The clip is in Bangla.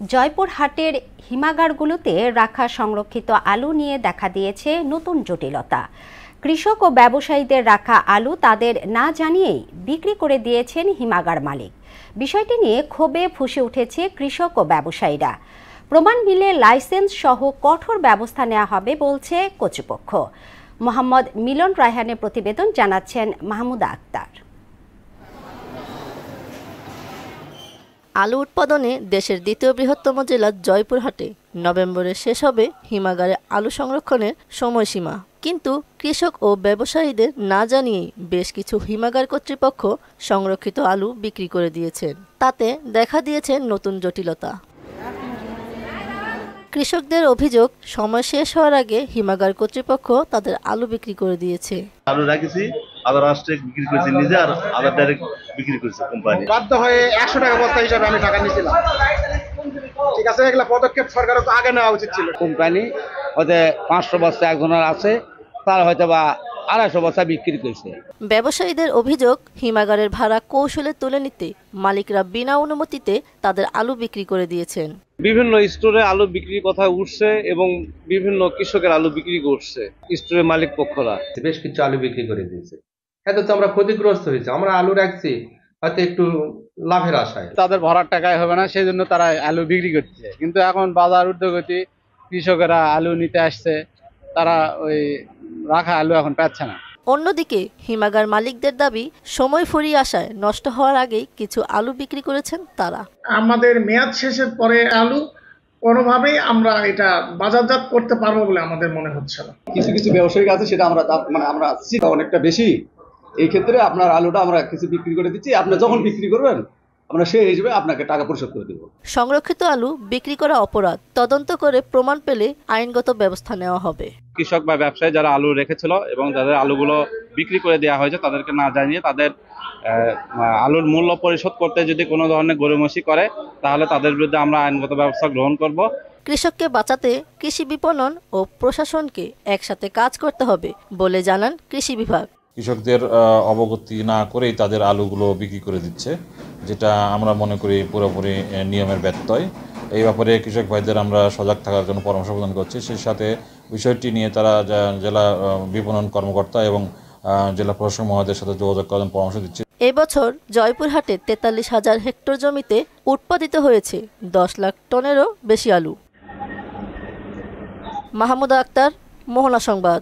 জয়পুরহাটের হিমাগারগুলোতে রাখা সংরক্ষিত আলু নিয়ে দেখা দিয়েছে নতুন জটিলতা। কৃষক ও ব্যবসায়ীদের রাখা আলু তাদের না জানিয়েই বিক্রি করে দিয়েছেন হিমাগার মালিক। বিষয়টি নিয়ে ক্ষোভে ফুঁসে উঠেছে কৃষক ও ব্যবসায়ীরা। প্রমাণ মিলে লাইসেন্স সহ কঠোর ব্যবস্থা নেওয়া হবে বলছে কর্তৃপক্ষ। মোহাম্মদ মিলন রায়হানের প্রতিবেদন, জানাচ্ছেন মাহমুদা আক্তার। আলু উৎপাদনে দেশের দ্বিতীয় বৃহত্তম জেলা জয়পুরহাটে নভেম্বরে শেষ হবে হিমাগারে আলু সংরক্ষণের সময়সীমা। কিন্তু কৃষক ও ব্যবসায়ীদের না জানিয়েই বেশ কিছু হিমাগার কর্তৃপক্ষ সংরক্ষিত আলু বিক্রি করে দিয়েছেন। তাতে দেখা দিয়েছে নতুন জটিলতা। কৃষকদের অভিযোগ, সময় শেষ হওয়ার আগে হিমাগার কর্তৃপক্ষ তাদের আলু বিক্রি করে দিয়েছে। আলু রাখছি, আদার রাষ্ট্রে বিক্রি করেছে নিজে, আর আদার ডাইরেক্ট বিক্রি করেছে কোম্পানি। বাধ্য হয়ে 100 টাকা বস্তা হিসাবে আমি টাকা নিয়েছিলাম। ঠিক আছে, এগুলা পদক্ষেপ সরকারের তো আগে নেওয়া উচিত ছিল। কোম্পানি হয়তো 500 বস্তা একজনের আছে, তার হয়তো বা 250 বস্তা বিক্রি করেছে। ব্যবসায়ীদের অভিযোগ, হিমাগারের ভাড়া কৌশলে তুলে নিতে মালিকরা বিনা অনুমতিতে তাদের আলু বিক্রি করে দিয়েছেন। বিভিন্ন স্টোরে আলু বিক্রির কথা উঠছে এবং বিভিন্ন কৃষকের আলু বিক্রি করছে স্টোরের মালিক পক্ষরা। বেশ কিছু আলু বিক্রি করে দিয়েছে। এতে তো আমরা ক্ষতিগ্রস্ত হয়েছি। আমরা আলু রাখছি হয়তো একটু লাভের আশায়। তাদের ভরার টাকায় হবে না, সেই জন্য তারা আলু বিক্রি করছে। কিন্তু এখন বাজার ঊর্ধ্বগতি, কৃষকেরা আলু নিতে আসছে, তারা ওই রাখা আলু এখন পাচ্ছে না। অন্যদিকে হিমাগার মালিকদের দাবি, সময় ফুরিয়ে আসায় নষ্ট হওয়ার আগেই কিছু আলু বিক্রি করেছেন তারা। আমাদের মেয়াদ শেষের পরে আলু কোনোভাবেই আমরা এটা বাজারজাত করতে পারবো বলে আমাদের মনে হচ্ছে না। কিছু কিছু ব্যবসায়িক আছে, সেটা আমরা অনেকটা বেশি। এই ক্ষেত্রে আপনার আলুটা আমরা কিছু বিক্রি করে দিচ্ছি, আপনি যখন বিক্রি করবেন আমরা সেই হিসেবে আপনাকে টাকা পরিশোধ করে দেব। সংরক্ষিত আলু বিক্রি করা অপরাধ, তদন্ত করে প্রমাণ পেলে আইনগত ব্যবস্থা নেওয়া হবে। কৃষক বা ব্যবসায়ী যারা আলু রেখেছিল এবং যাদের আলুগুলো বিক্রি করে দেওয়া হয়েছে, তাদেরকে না জানিয়ে তাদের আলুর মূল্য পরিশোধ করতে যদি কোনো ধরনের গড়িমসি করে, তাহলে তাদের বিরুদ্ধে আমরা আইনগত ব্যবস্থা গ্রহণ করব। কৃষককে বাঁচাতে কৃষি বিপণন ও প্রশাসনকে একসাথে কাজ করতে হবে বলে জানান কৃষি বিভাগ। কৃষকদের অবগতি না করেই তাদের আলুগুলো বিক্রি করে দিচ্ছে, যেটা আমরা মনে করি পুরোপুরি নিয়মের ব্যত্যয়। এই ব্যাপারে কৃষক ভাইদের আমরা সজাগ থাকার জন্য পরামর্শ প্রদান করছি। সেই সাথে বিষয়টি নিয়ে তারা জেলা বিপণন কর্মকর্তা এবং জেলা প্রশাসক মহোদয়ের সাথে যোগাযোগ করার পরামর্শ দিচ্ছে। এবছর জয়পুরহাটে 43,000 হেক্টর জমিতে উৎপাদিত হয়েছে 10 লাখ টনেরও বেশি আলু। মাহমুদা আক্তার, মোহনা সংবাদ।